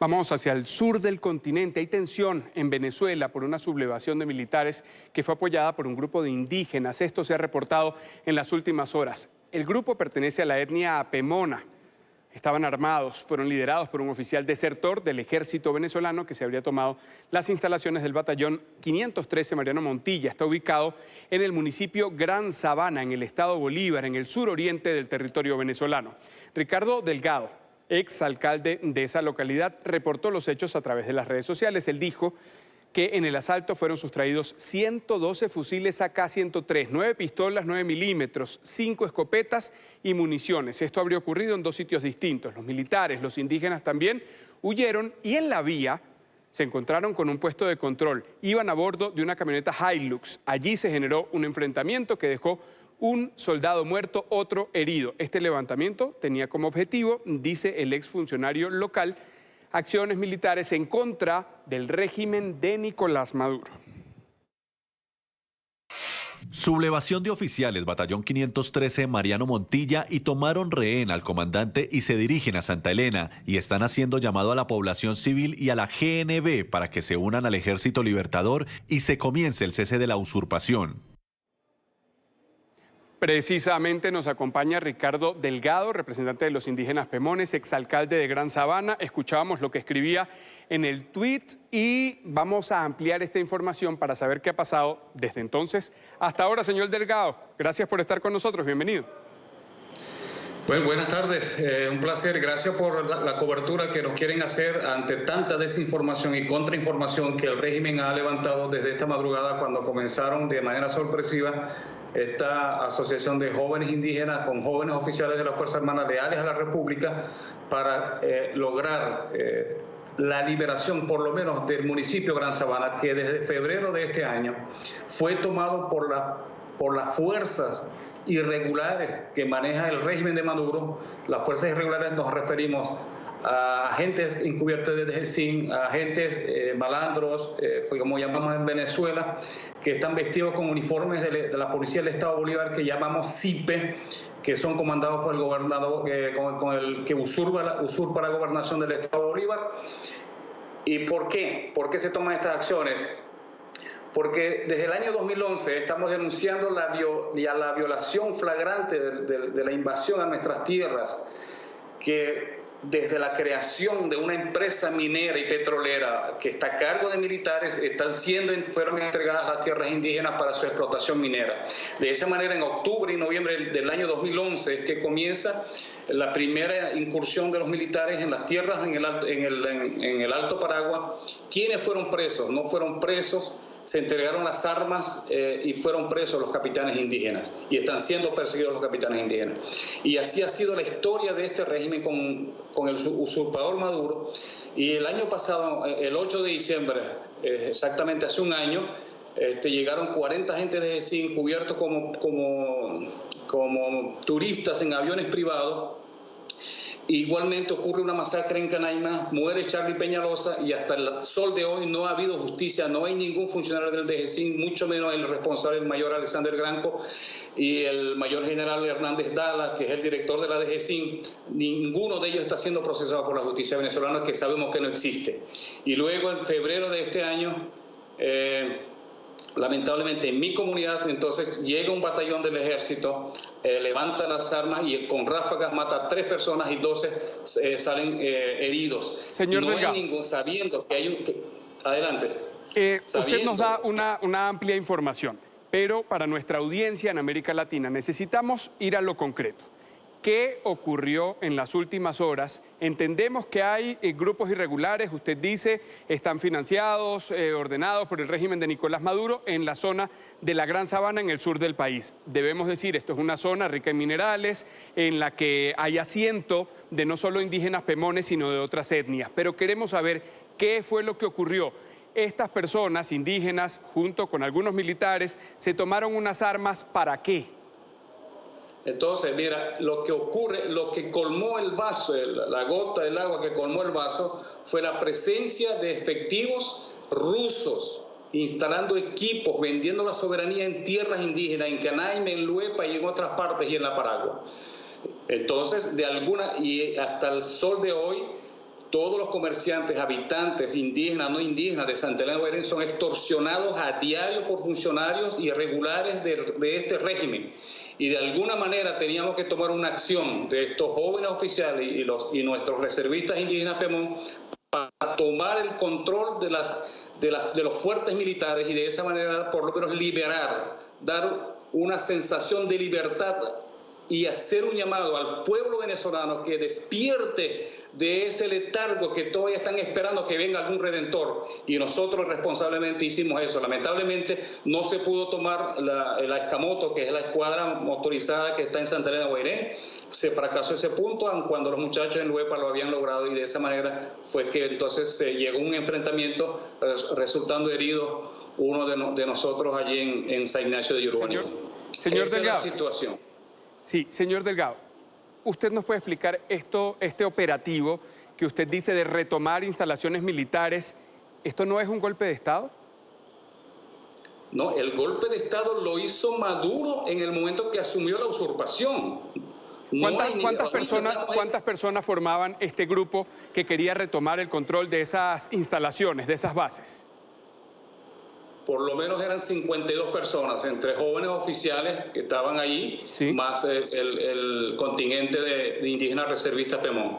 Vamos hacia el sur del continente. Hay tensión en Venezuela por una sublevación de militares que fue apoyada por un grupo de indígenas. Esto se ha reportado en las últimas horas. El grupo pertenece a la etnia Apemona. Estaban armados, fueron liderados por un oficial desertor del ejército venezolano que se habría tomado las instalaciones del batallón 513 Mariano Montilla. Está ubicado en el municipio Gran Sabana, en el estado Bolívar, en el suroriente del territorio venezolano. Ricardo Delgado, ex alcalde de esa localidad, reportó los hechos a través de las redes sociales. Él dijo que en el asalto fueron sustraídos 112 fusiles AK-103, 9 pistolas 9 milímetros, 5 escopetas y municiones. Esto habría ocurrido en 2 sitios distintos. Los militares, los indígenas también huyeron y en la vía se encontraron con un puesto de control. Iban a bordo de una camioneta Hilux. Allí se generó un enfrentamiento que dejó un soldado muerto, otro herido. Este levantamiento tenía como objetivo, dice el exfuncionario local, acciones militares en contra del régimen de Nicolás Maduro. Sublevación de oficiales, batallón 513 Mariano Montilla, y tomaron rehén al comandante y se dirigen a Santa Elena y están haciendo llamado a la población civil y a la GNB para que se unan al Ejército Libertador y se comience el cese de la usurpación. Precisamente nos acompaña Ricardo Delgado, representante de los indígenas Pemones, exalcalde de Gran Sabana. Escuchábamos lo que escribía en el tuit y vamos a ampliar esta información para saber qué ha pasado desde entonces hasta ahora. Señor Delgado, gracias por estar con nosotros. Bienvenido. Bueno, buenas tardes. Un placer. Gracias por la cobertura que nos quieren hacer ante tanta desinformación y contrainformación que el régimen ha levantado desde esta madrugada cuando comenzaron de manera sorpresiva esta asociación de jóvenes indígenas con jóvenes oficiales de la Fuerza Armada leales a la República para lograr la liberación por lo menos del municipio Gran Sabana, que desde febrero de este año fue tomado por las fuerzas irregulares que maneja el régimen de Maduro. Las fuerzas irregulares nos referimos a agentes encubiertos de DGCIN, a agentes malandros, como llamamos en Venezuela, que están vestidos con uniformes de la Policía del Estado Bolívar, que llamamos CIPE, que son comandados por el gobernador, con el que usurpa la gobernación del Estado Bolívar. ¿Y por qué? ¿Por qué se toman estas acciones? Porque desde el año 2011 estamos denunciando la violación flagrante de la invasión a nuestras tierras, que desde la creación de una empresa minera y petrolera que está a cargo de militares, fueron entregadas las tierras indígenas para su explotación minera. De esa manera, en octubre y noviembre del año 2011 es que comienza la primera incursión de los militares en las tierras en el Alto Paragua. ¿Quiénes fueron presos? No fueron presos. Se entregaron las armas y fueron presos los capitanes indígenas y están siendo perseguidos los capitanes indígenas. Y así ha sido la historia de este régimen con el usurpador Maduro. Y el año pasado, el 8 de diciembre, exactamente hace un año, llegaron 40 agentes de GECIN cubiertos como turistas en aviones privados. Igualmente ocurre una masacre en Canaima, muere Charlie Peñalosa y hasta el sol de hoy no ha habido justicia, no hay ningún funcionario del DGCIN, mucho menos el responsable, el mayor Alexander Granco y el mayor general Hernández Dala, que es el director de la DGCIN. Ninguno de ellos está siendo procesado por la justicia venezolana, que sabemos que no existe. Y luego en febrero de este año, lamentablemente en mi comunidad, entonces llega un batallón del ejército, levanta las armas y con ráfagas mata a 3 personas y 12 salen heridos. Señor no Delgado, hay ningún, sabiendo que hay un... Adelante. Usted nos da una amplia información, pero para nuestra audiencia en América Latina necesitamos ir a lo concreto. ¿Qué ocurrió en las últimas horas? Entendemos que hay grupos irregulares, usted dice, están financiados, ordenados por el régimen de Nicolás Maduro en la zona de la Gran Sabana, en el sur del país. Debemos decir, esto es una zona rica en minerales, en la que hay asiento de no solo indígenas pemones, sino de otras etnias. Pero queremos saber qué fue lo que ocurrió. Estas personas indígenas, junto con algunos militares, se tomaron unas armas, ¿para qué? Entonces, mira, lo que ocurre, lo que colmó el vaso, la gota del agua que colmó el vaso, fue la presencia de efectivos rusos instalando equipos, vendiendo la soberanía en tierras indígenas, en Canaima, en Luepa y en otras partes y en la Paragua. Entonces, y hasta el sol de hoy, todos los comerciantes, habitantes, indígenas, no indígenas de Santa Elena de Guairén son extorsionados a diario por funcionarios irregulares de este régimen. Y de alguna manera teníamos que tomar una acción de estos jóvenes oficiales y nuestros reservistas indígenas Pemón para tomar el control de los fuertes militares y de esa manera por lo menos liberar, dar una sensación de libertad y hacer un llamado al pueblo venezolano que despierte de ese letargo que todavía están esperando que venga algún redentor. Y nosotros responsablemente hicimos eso. Lamentablemente no se pudo tomar la Escamoto, que es la escuadra motorizada que está en Santa Elena de Guairén. Se fracasó ese punto, aun cuando los muchachos en Luepa lo habían logrado, y de esa manera fue que entonces se llegó a un enfrentamiento resultando herido uno de nosotros allí en San Ignacio de Uruguay. Señor Esa Delgado. es la situación. Sí, señor Delgado, ¿usted nos puede explicar este operativo que usted dice de retomar instalaciones militares? ¿Esto no es un golpe de Estado? No, el golpe de Estado lo hizo Maduro en el momento que asumió la usurpación. ¿Cuántas personas formaban este grupo que quería retomar el control de esas instalaciones, de esas bases? Por lo menos eran 52 personas, entre jóvenes oficiales que estaban allí, sí, más el contingente de indígenas reservistas Pemón.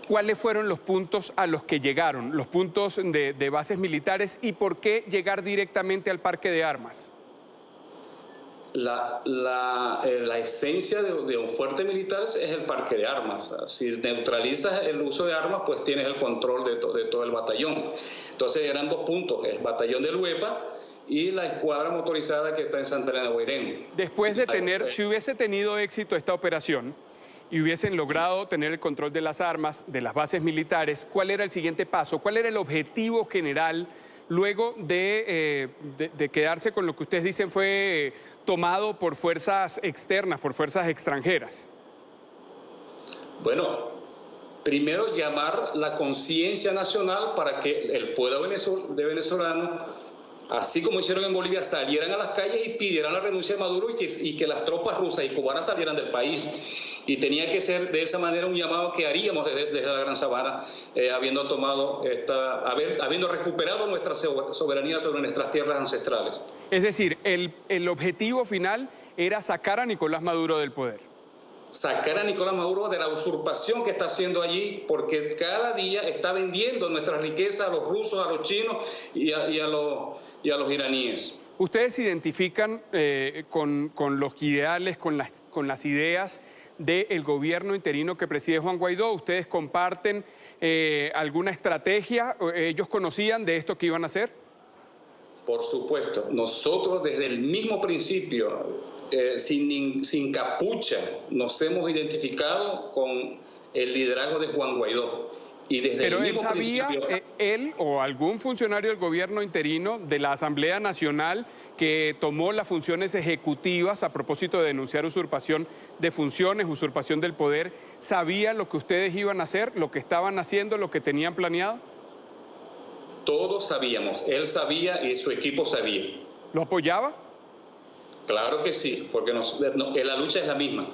¿Cuáles fueron los puntos a los que llegaron, los puntos de bases militares, y por qué llegar directamente al parque de armas? La esencia de un fuerte militar es el parque de armas. Si neutralizas el uso de armas, pues tienes el control de todo el batallón. Entonces eran dos puntos, el batallón de Luepa y la escuadra motorizada que está en Santa Elena de Guairén. Después de si hubiese tenido éxito esta operación y hubiesen logrado tener el control de las armas, de las bases militares, ¿cuál era el siguiente paso? ¿Cuál era el objetivo general luego de quedarse con lo que ustedes dicen fue tomado por fuerzas externas, por fuerzas extranjeras? Bueno, primero llamar la conciencia nacional para que el pueblo venezolano, así como hicieron en Bolivia, salieran a las calles y pidieran la renuncia de Maduro y que las tropas rusas y cubanas salieran del país. Y tenía que ser de esa manera un llamado que haríamos desde la Gran Sabana, habiendo recuperado nuestra soberanía sobre nuestras tierras ancestrales. Es decir, el objetivo final era sacar a Nicolás Maduro del poder. Sacar a Nicolás Maduro de la usurpación que está haciendo allí, porque cada día está vendiendo nuestras riquezas a los rusos, a los chinos y a los iraníes. ¿Ustedes se identifican con los ideales, con las ideas del gobierno interino que preside Juan Guaidó? ¿Ustedes comparten alguna estrategia? ¿Ellos conocían de esto que iban a hacer? Por supuesto. Nosotros desde el mismo principio, sin capucha, nos hemos identificado con el liderazgo de Juan Guaidó. Y desde Pero el mismo principio, él o algún funcionario del gobierno interino de la Asamblea Nacional que tomó las funciones ejecutivas a propósito de denunciar usurpación de funciones, usurpación del poder, ¿sabía lo que ustedes iban a hacer, lo que estaban haciendo, lo que tenían planeado? todos sabíamos. Él sabía y su equipo sabía. ¿Lo apoyaba? Claro que sí, porque la lucha es la misma.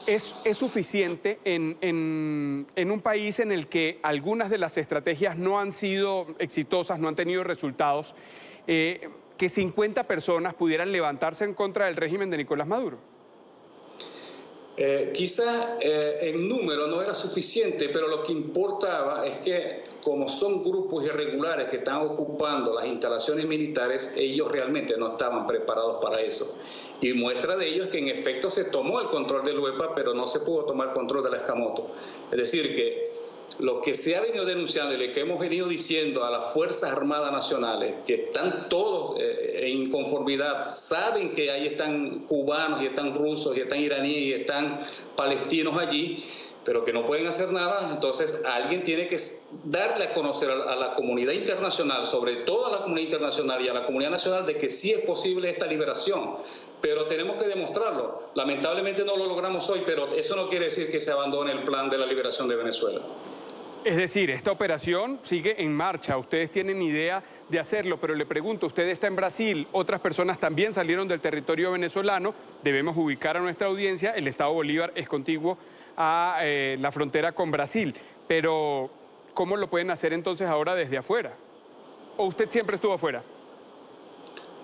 ¿Es suficiente en un país en el que algunas de las estrategias no han sido exitosas, no han tenido resultados, que 50 personas pudieran levantarse en contra del régimen de Nicolás Maduro? Quizás en número no era suficiente, pero lo que importaba es que como son grupos irregulares que están ocupando las instalaciones militares, ellos realmente no estaban preparados para eso. Y muestra de ello es que en efecto se tomó el control del Luepa, pero no se pudo tomar control de la Escamoto. Es decir, que lo que se ha venido denunciando y lo que hemos venido diciendo a las Fuerzas Armadas Nacionales, que están todos en inconformidad, saben que ahí están cubanos y están rusos y están iraníes y están palestinos allí, pero que no pueden hacer nada. Entonces alguien tiene que darle a conocer a la comunidad internacional, sobre todo a la comunidad internacional y a la comunidad nacional, de que sí es posible esta liberación. Pero tenemos que demostrarlo. Lamentablemente no lo logramos hoy, pero eso no quiere decir que se abandone el plan de la liberación de Venezuela. Es decir, esta operación sigue en marcha. Ustedes tienen idea de hacerlo, pero le pregunto, usted está en Brasil, otras personas también salieron del territorio venezolano. Debemos ubicar a nuestra audiencia, el Estado Bolívar es contiguo a la frontera con Brasil. Pero ¿cómo lo pueden hacer entonces ahora desde afuera? ¿O usted siempre estuvo afuera?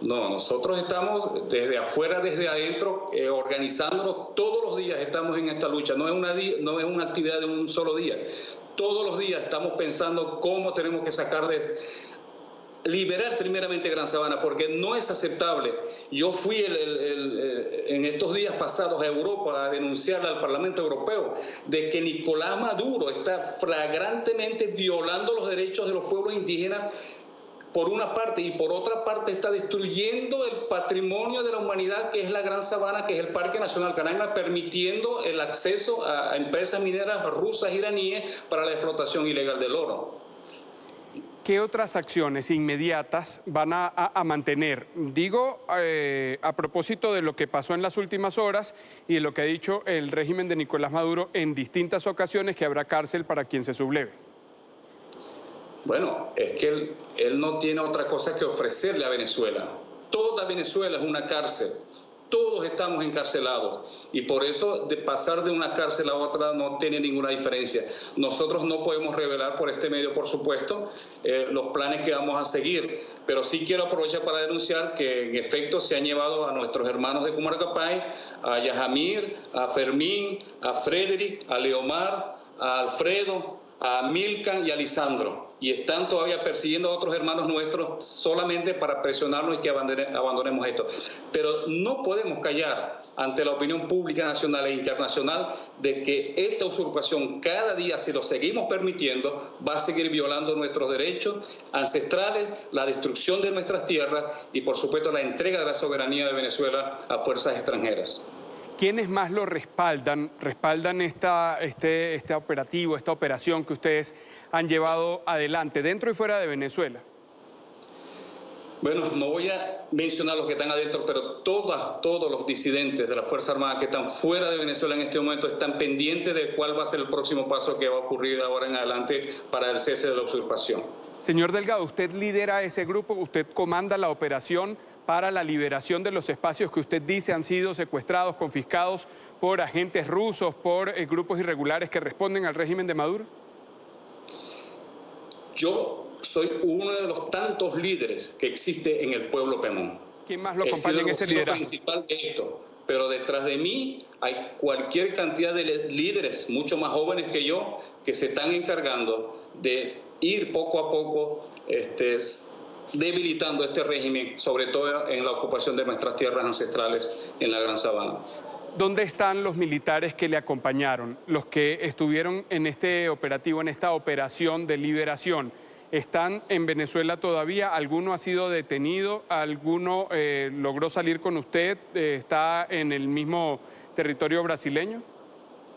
No, nosotros estamos desde afuera, desde adentro, organizándonos todos los días. Estamos en esta lucha. No es una actividad de un solo día. Todos los días estamos pensando cómo tenemos que liberar primeramente Gran Sabana, porque no es aceptable. Yo fui en estos días pasados a Europa a denunciarle al Parlamento Europeo de que Nicolás Maduro está flagrantemente violando los derechos de los pueblos indígenas por una parte, y por otra parte está destruyendo el patrimonio de la humanidad, que es la Gran Sabana, que es el Parque Nacional Canaima, permitiendo el acceso a empresas mineras rusas, iraníes, para la explotación ilegal del oro. ¿Qué otras acciones inmediatas van a mantener? Digo, a propósito de lo que pasó en las últimas horas y de lo que ha dicho el régimen de Nicolás Maduro en distintas ocasiones, que habrá cárcel para quien se subleve. Bueno, es que él no tiene otra cosa que ofrecerle a Venezuela. Toda Venezuela es una cárcel. Todos estamos encarcelados y por eso de pasar de una cárcel a otra no tiene ninguna diferencia. Nosotros no podemos revelar por este medio, por supuesto, los planes que vamos a seguir, pero sí quiero aprovechar para denunciar que en efecto se han llevado a nuestros hermanos de Cumarcapay, a Yajamir, a Fermín, a Frederick, a Leomar, a Alfredo, a Milkan y a Lisandro, y están todavía persiguiendo a otros hermanos nuestros solamente para presionarnos y que abandonemos esto. Pero no podemos callar ante la opinión pública nacional e internacional de que esta usurpación cada día, si lo seguimos permitiendo, va a seguir violando nuestros derechos ancestrales, la destrucción de nuestras tierras y, por supuesto, la entrega de la soberanía de Venezuela a fuerzas extranjeras. ¿Quiénes más lo respaldan este operativo, esta operación que ustedes han llevado adelante, dentro y fuera de Venezuela? Bueno, no voy a mencionar los que están adentro, pero todos los disidentes de la Fuerza Armada que están fuera de Venezuela en este momento están pendientes de cuál va a ser el próximo paso que va a ocurrir ahora en adelante para el cese de la usurpación. Señor Delgado, usted lidera ese grupo, usted comanda la operación para la liberación de los espacios que usted dice han sido secuestrados, confiscados por agentes rusos, por grupos irregulares que responden al régimen de Maduro. Yo soy uno de los tantos líderes que existe en el pueblo Pemón. ¿Quién más lo acompaña en ese liderazgo? Principal de esto, pero detrás de mí hay cualquier cantidad de líderes, mucho más jóvenes que yo, que se están encargando de ir poco a poco debilitando este régimen, sobre todo en la ocupación de nuestras tierras ancestrales en la Gran Sabana. ¿Dónde están los militares que le acompañaron, los que estuvieron en este operativo, en esta operación de liberación? ¿Están en Venezuela todavía? ¿Alguno ha sido detenido? ¿Alguno logró salir con usted? ¿Está en el mismo territorio brasileño?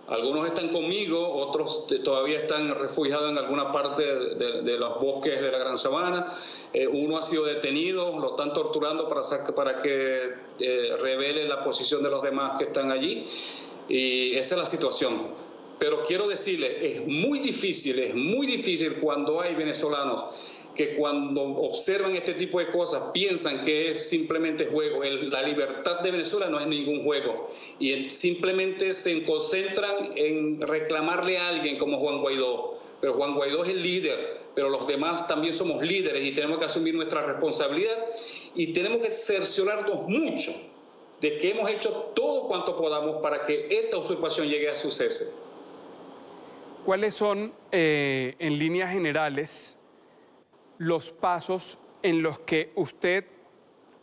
Algunos están conmigo, otros todavía están refugiados en alguna parte de los bosques de la Gran Sabana. Uno ha sido detenido, lo están torturando para que revele la posición de los demás que están allí. Y esa es la situación. Pero quiero decirles, es muy difícil cuando hay venezolanos que cuando observan este tipo de cosas piensan que es simplemente juego. La libertad de Venezuela no es ningún juego y simplemente se concentran en reclamarle a alguien como Juan Guaidó. Pero Juan Guaidó es el líder, pero los demás también somos líderes y tenemos que asumir nuestra responsabilidad y tenemos que cerciorarnos mucho de que hemos hecho todo cuanto podamos para que esta usurpación llegue a su cese. ¿Cuáles son, en líneas generales, los pasos en los que usted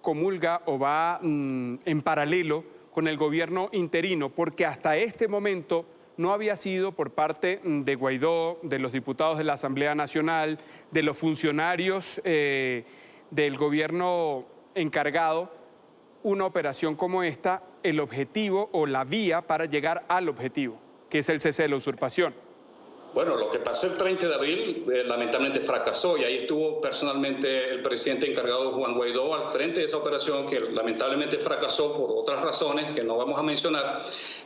comulga o va en paralelo con el gobierno interino? Porque hasta este momento no había sido por parte de Guaidó, de los diputados de la Asamblea Nacional, de los funcionarios del gobierno encargado, una operación como esta, el objetivo o la vía para llegar al objetivo, que es el cese de la usurpación. Bueno, lo que pasó el 30 de abril lamentablemente fracasó y ahí estuvo personalmente el presidente encargado Juan Guaidó al frente de esa operación que lamentablemente fracasó por otras razones que no vamos a mencionar,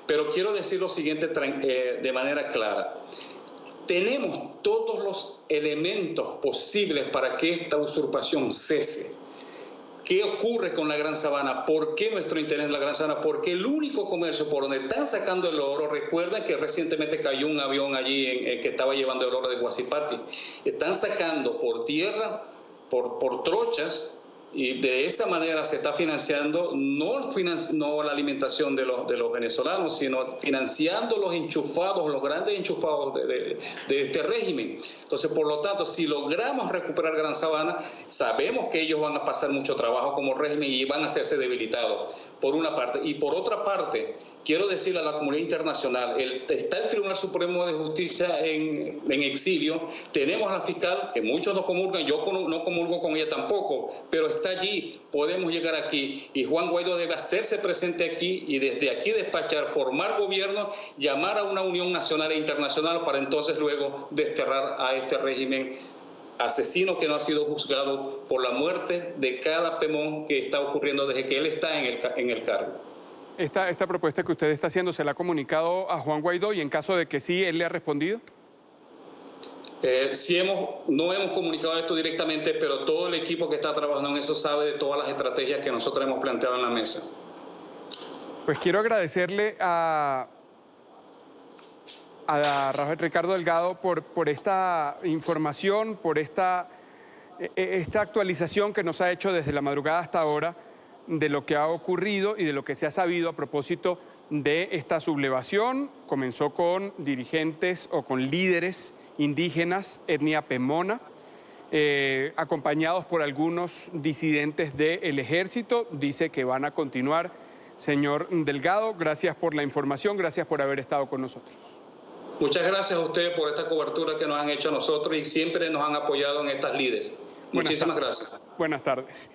pero quiero decir lo siguiente de manera clara. Tenemos todos los elementos posibles para que esta usurpación cese. ¿Qué ocurre con la Gran Sabana? ¿Por qué nuestro interés en la Gran Sabana? Porque el único comercio por donde están sacando el oro, recuerden que recientemente cayó un avión allí que estaba llevando el oro de Guasipati. Están sacando por tierra, por trochas, y de esa manera se está financiando no la alimentación de los venezolanos, sino financiando los enchufados, los grandes enchufados de este régimen. Entonces, por lo tanto, si logramos recuperar Gran Sabana, sabemos que ellos van a pasar mucho trabajo como régimen y van a hacerse debilitados, por una parte. Y por otra parte, quiero decirle a la comunidad internacional, está el Tribunal Supremo de Justicia en exilio, tenemos a la fiscal, que muchos no comulgan, yo no comulgo con ella tampoco, pero está allí, podemos llegar aquí, y Juan Guaidó debe hacerse presente aquí y desde aquí despachar, formar gobierno, llamar a una unión nacional e internacional para entonces luego desterrar a este régimen asesino que no ha sido juzgado por la muerte de cada pemón que está ocurriendo desde que él está en el cargo. Esta propuesta que usted está haciendo, ¿se la ha comunicado a Juan Guaidó y en caso de que sí, él le ha respondido? No hemos comunicado esto directamente, pero todo el equipo que está trabajando en eso sabe de todas las estrategias que nosotros hemos planteado en la mesa. Pues quiero agradecerle a Rafael Ricardo Delgado por esta información, por esta actualización que nos ha hecho desde la madrugada hasta ahora de lo que ha ocurrido y de lo que se ha sabido a propósito de esta sublevación. Comenzó con dirigentes o con líderes indígenas, etnia pemona, acompañados por algunos disidentes del ejército. Dice que van a continuar. Señor Delgado, gracias por la información, gracias por haber estado con nosotros. Muchas gracias a ustedes por esta cobertura que nos han hecho a nosotros y siempre nos han apoyado en estas lides. Muchísimas gracias. Buenas tardes.